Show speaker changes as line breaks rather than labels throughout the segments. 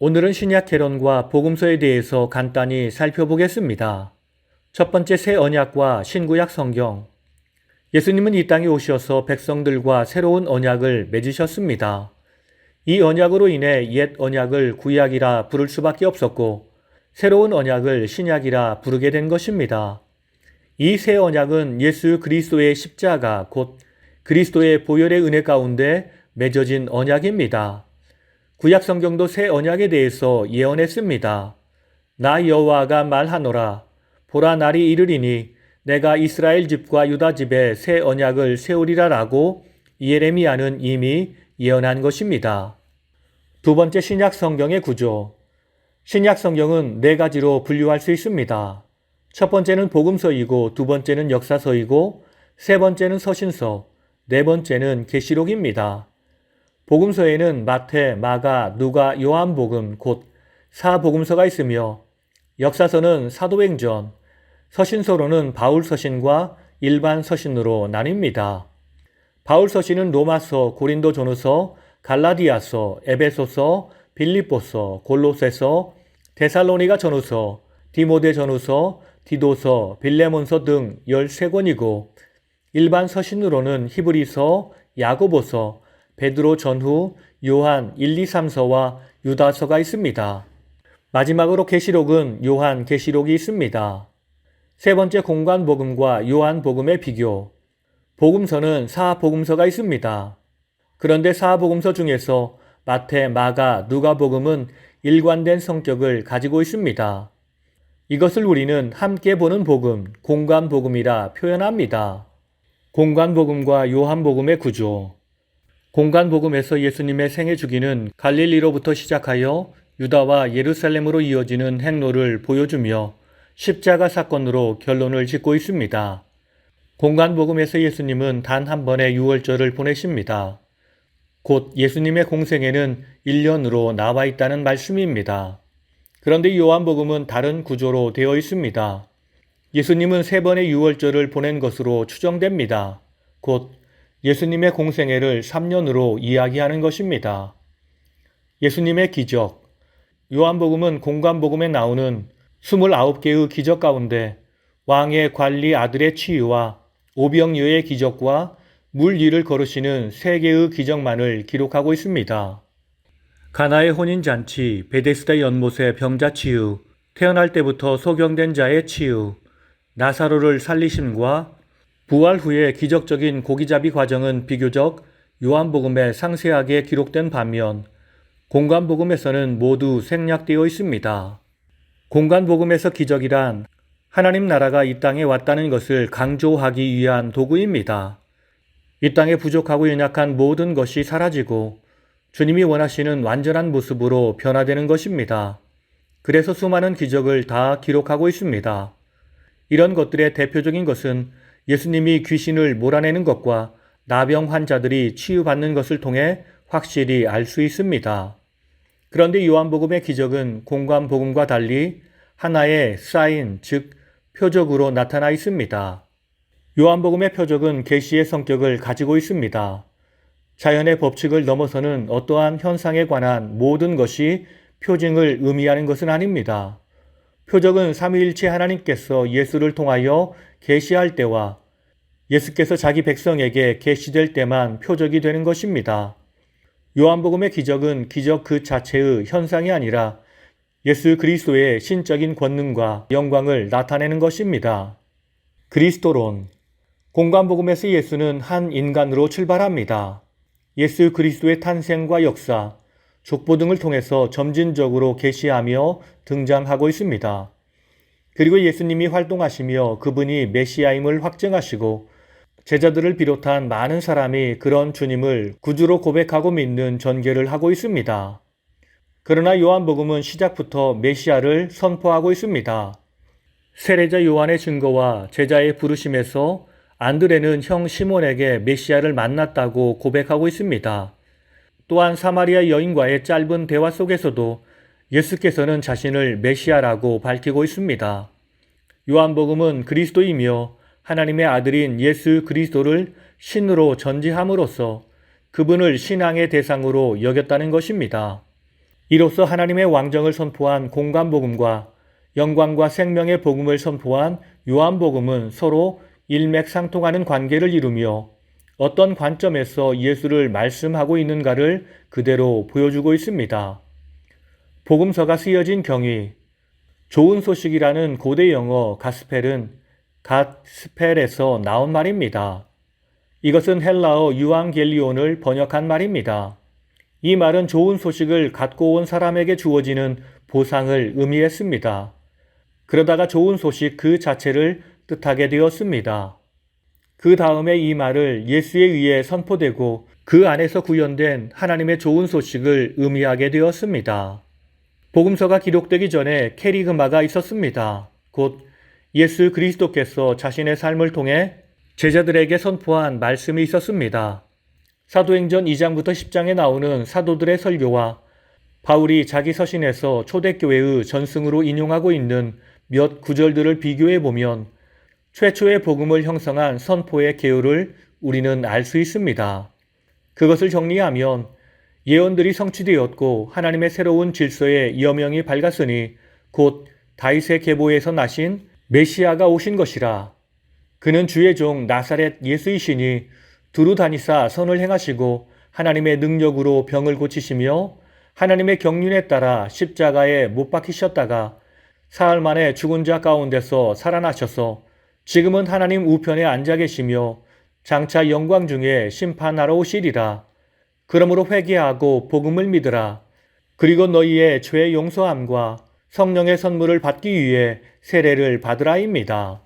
오늘은 신약 개론과 복음서에 대해서 간단히 살펴보겠습니다. 첫 번째, 새 언약과 신구약 성경. 예수님은 이 땅에 오셔서 백성들과 새로운 언약을 맺으셨습니다. 이 언약으로 인해 옛 언약을 구약이라 부를 수밖에 없었고 새로운 언약을 신약이라 부르게 된 것입니다. 이 새 언약은 예수 그리스도의 십자가 곧 그리스도의 보혈의 은혜 가운데 맺어진 언약입니다. 구약 성경도 새 언약에 대해서 예언했습니다. 나 여호와가 말하노라. 보라, 날이 이르리니 내가 이스라엘 집과 유다 집에 새 언약을 세우리라라고 예레미야는 이미 예언한 것입니다. 두 번째, 신약 성경의 구조. 신약 성경은 네 가지로 분류할 수 있습니다. 첫 번째는 복음서이고, 두 번째는 역사서이고, 세 번째는 서신서, 네 번째는 계시록입니다. 복음서에는 마태, 마가, 누가, 요한복음 곧 사복음서가 있으며 역사서는 사도행전, 서신서로는 바울 서신과 일반 서신으로 나뉩니다. 바울 서신은 로마서, 고린도 전후서, 갈라디아서, 에베소서, 빌립보서, 골로새서, 데살로니가 전후서, 디모데 전후서, 디도서, 빌레몬서 등 13권이고 일반 서신으로는 히브리서, 야고보서, 베드로 전후, 요한 1, 2, 3서와 유다서가 있습니다. 마지막으로 계시록은 요한 계시록이 있습니다. 세 번째, 공관복음과 요한복음의 비교. 복음서는 사복음서가 있습니다. 그런데 사복음서 중에서 마태, 마가, 누가복음은 일관된 성격을 가지고 있습니다. 이것을 우리는 함께 보는 복음, 공관복음이라 표현합니다. 공관복음과 요한복음의 구조. 공관복음에서 예수님의 생애 주기는 갈릴리로부터 시작하여 유다와 예루살렘으로 이어지는 행로를 보여주며 십자가 사건으로 결론을 짓고 있습니다. 공관복음에서 예수님은 단 한 번의 유월절을 보내십니다. 곧 예수님의 공생애는 1년으로 나와 있다는 말씀입니다. 그런데 요한복음은 다른 구조로 되어 있습니다. 예수님은 3번의 유월절을 보낸 것으로 추정됩니다. 곧 예수님의 공생애를 3년으로 이야기하는 것입니다. 예수님의 기적. 요한복음은 공관복음에 나오는 29개의 기적 가운데 왕의 관리 아들의 치유와 오병이어의 기적과 물 위를 걸으시는 3개의 기적만을 기록하고 있습니다. 가나의 혼인잔치, 베데스다 연못의 병자 치유, 태어날 때부터 소경된 자의 치유, 나사로를 살리심과 부활 후의 기적적인 고기잡이 과정은 비교적 요한복음에 상세하게 기록된 반면 공관복음에서는 모두 생략되어 있습니다. 공관복음에서 기적이란 하나님 나라가 이 땅에 왔다는 것을 강조하기 위한 도구입니다. 이 땅에 부족하고 연약한 모든 것이 사라지고 주님이 원하시는 완전한 모습으로 변화되는 것입니다. 그래서 수많은 기적을 다 기록하고 있습니다. 이런 것들의 대표적인 것은 예수님이 귀신을 몰아내는 것과 나병 환자들이 치유받는 것을 통해 확실히 알 수 있습니다. 그런데 요한복음의 기적은 공관복음과 달리 하나의 사인, 즉 표적으로 나타나 있습니다. 요한복음의 표적은 계시의 성격을 가지고 있습니다. 자연의 법칙을 넘어서는 어떠한 현상에 관한 모든 것이 표징을 의미하는 것은 아닙니다. 표적은 삼위일체 하나님께서 예수를 통하여 계시할 때와 예수께서 자기 백성에게 계시될 때만 표적이 되는 것입니다. 요한복음의 기적은 기적 그 자체의 현상이 아니라 예수 그리스도의 신적인 권능과 영광을 나타내는 것입니다. 그리스도론. 공관복음에서 예수는 한 인간으로 출발합니다. 예수 그리스도의 탄생과 역사, 족보 등을 통해서 점진적으로 계시하며 등장하고 있습니다. 그리고 예수님이 활동하시며 그분이 메시아임을 확증하시고 제자들을 비롯한 많은 사람이 그런 주님을 구주로 고백하고 믿는 전개를 하고 있습니다. 그러나 요한복음은 시작부터 메시아를 선포하고 있습니다. 세례자 요한의 증거와 제자의 부르심에서 안드레는 형 시몬에게 메시아를 만났다고 고백하고 있습니다. 또한 사마리아 여인과의 짧은 대화 속에서도 예수께서는 자신을 메시아라고 밝히고 있습니다. 요한복음은 그리스도이며 하나님의 아들인 예수 그리스도를 신으로 전지함으로써 그분을 신앙의 대상으로 여겼다는 것입니다. 이로써 하나님의 왕정을 선포한 공관복음과 영광과 생명의 복음을 선포한 요한복음은 서로 일맥상통하는 관계를 이루며 어떤 관점에서 예수를 말씀하고 있는가를 그대로 보여주고 있습니다. 복음서가 쓰여진 경위, 좋은 소식이라는 고대 영어 가스펠은 갓스펠에서 나온 말입니다. 이것은 헬라어 유앙겔리온을 번역한 말입니다. 이 말은 좋은 소식을 갖고 온 사람에게 주어지는 보상을 의미했습니다. 그러다가 좋은 소식 그 자체를 뜻하게 되었습니다. 그 다음에 이 말을 예수에 의해 선포되고 그 안에서 구현된 하나님의 좋은 소식을 의미하게 되었습니다. 복음서가 기록되기 전에 캐리그마가 있었습니다. 곧 예수 그리스도께서 자신의 삶을 통해 제자들에게 선포한 말씀이 있었습니다. 사도행전 2장부터 10장에 나오는 사도들의 설교와 바울이 자기 서신에서 초대교회의 전승으로 인용하고 있는 몇 구절들을 비교해 보면 최초의 복음을 형성한 선포의 개요를 우리는 알 수 있습니다. 그것을 정리하면 예언들이 성취되었고 하나님의 새로운 질서의 여명이 밝았으니 곧 다윗의 계보에서 나신 메시아가 오신 것이라. 그는 주의 종 나사렛 예수이시니 두루 다니사 선을 행하시고 하나님의 능력으로 병을 고치시며 하나님의 경륜에 따라 십자가에 못 박히셨다가 사흘 만에 죽은 자 가운데서 살아나셔서 지금은 하나님 우편에 앉아 계시며 장차 영광 중에 심판하러 오시리라. 그러므로 회개하고 복음을 믿으라. 그리고 너희의 죄 용서함과 성령의 선물을 받기 위해 세례를 받으라입니다.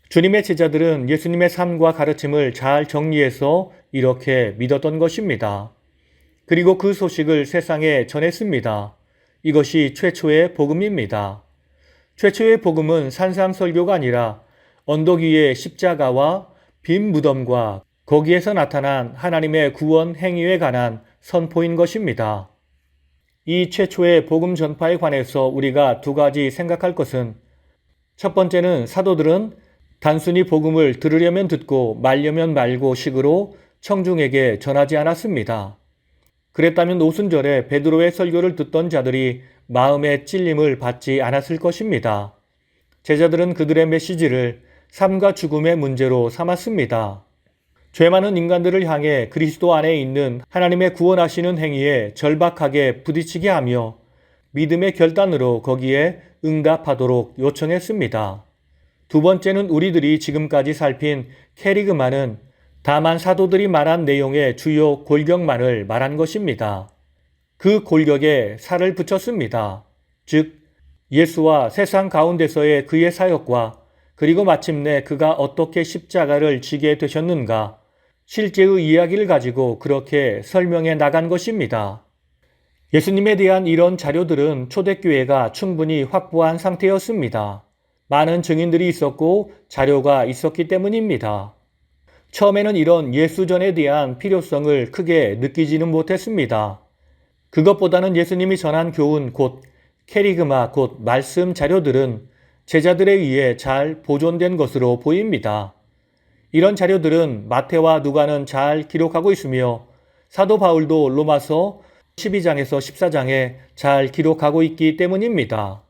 주님의 제자들은 예수님의 삶과 가르침을 잘 정리해서 이렇게 믿었던 것입니다. 그리고 그 소식을 세상에 전했습니다. 이것이 최초의 복음입니다. 최초의 복음은 산상설교가 아니라 언덕 위의 십자가와 빈 무덤과 거기에서 나타난 하나님의 구원 행위에 관한 선포인 것입니다. 이 최초의 복음 전파에 관해서 우리가 두 가지 생각할 것은 첫 번째는 사도들은 단순히 복음을 들으려면 듣고 말려면 말고 식으로 청중에게 전하지 않았습니다. 그랬다면 오순절에 베드로의 설교를 듣던 자들이 마음의 찔림을 받지 않았을 것입니다. 제자들은 그들의 메시지를 삶과 죽음의 문제로 삼았습니다. 죄 많은 인간들을 향해 그리스도 안에 있는 하나님의 구원하시는 행위에 절박하게 부딪히게 하며 믿음의 결단으로 거기에 응답하도록 요청했습니다. 두 번째는 우리들이 지금까지 살핀 캐리그마는 다만 사도들이 말한 내용의 주요 골격만을 말한 것입니다. 그 골격에 살을 붙였습니다. 즉 예수와 세상 가운데서의 그의 사역과 그리고 마침내 그가 어떻게 십자가를 지게 되셨는가 실제의 이야기를 가지고 그렇게 설명해 나간 것입니다. 예수님에 대한 이런 자료들은 초대교회가 충분히 확보한 상태였습니다. 많은 증인들이 있었고 자료가 있었기 때문입니다. 처음에는 이런 예수전에 대한 필요성을 크게 느끼지는 못했습니다. 그것보다는 예수님이 전한 교훈 곧 캐리그마 곧 말씀 자료들은 제자들에 의해 잘 보존된 것으로 보입니다. 이런 자료들은 마태와 누가는 잘 기록하고 있으며 사도 바울도 로마서 12장에서 14장에 잘 기록하고 있기 때문입니다.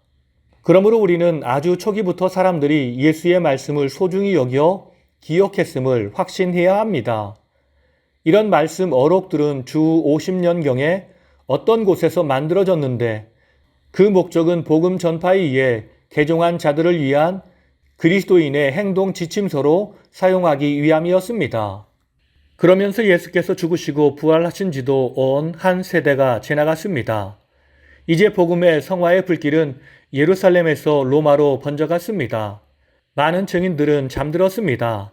그러므로 우리는 아주 초기부터 사람들이 예수의 말씀을 소중히 여겨 기억했음을 확신해야 합니다. 이런 말씀 어록들은 주 50년경에 어떤 곳에서 만들어졌는데 그 목적은 복음 전파에 의해 개종한 자들을 위한 그리스도인의 행동 지침서로 사용하기 위함이었습니다. 그러면서 예수께서 죽으시고 부활하신 지도 온 한 세대가 지나갔습니다. 이제 복음의 성화의 불길은 예루살렘에서 로마로 번져갔습니다. 많은 증인들은 잠들었습니다.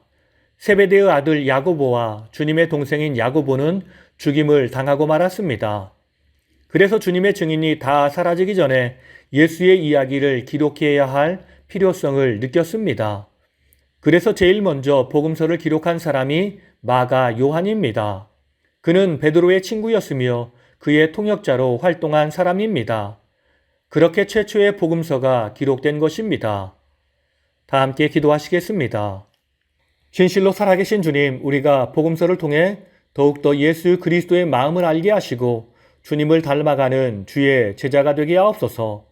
세베대의 아들 야고보와 주님의 동생인 야고보는 죽임을 당하고 말았습니다. 그래서 주님의 증인이 다 사라지기 전에 예수의 이야기를 기록해야 할 필요성을 느꼈습니다. 그래서 제일 먼저 복음서를 기록한 사람이 마가 요한입니다. 그는 베드로의 친구였으며 그의 통역자로 활동한 사람입니다. 그렇게 최초의 복음서가 기록된 것입니다. 다 함께 기도하시겠습니다. 진실로 살아계신 주님, 우리가 복음서를 통해 더욱더 예수 그리스도의 마음을 알게 하시고 주님을 닮아가는 주의 제자가 되게 하옵소서.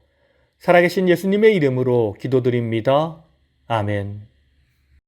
살아계신 예수님의 이름으로 기도드립니다. 아멘.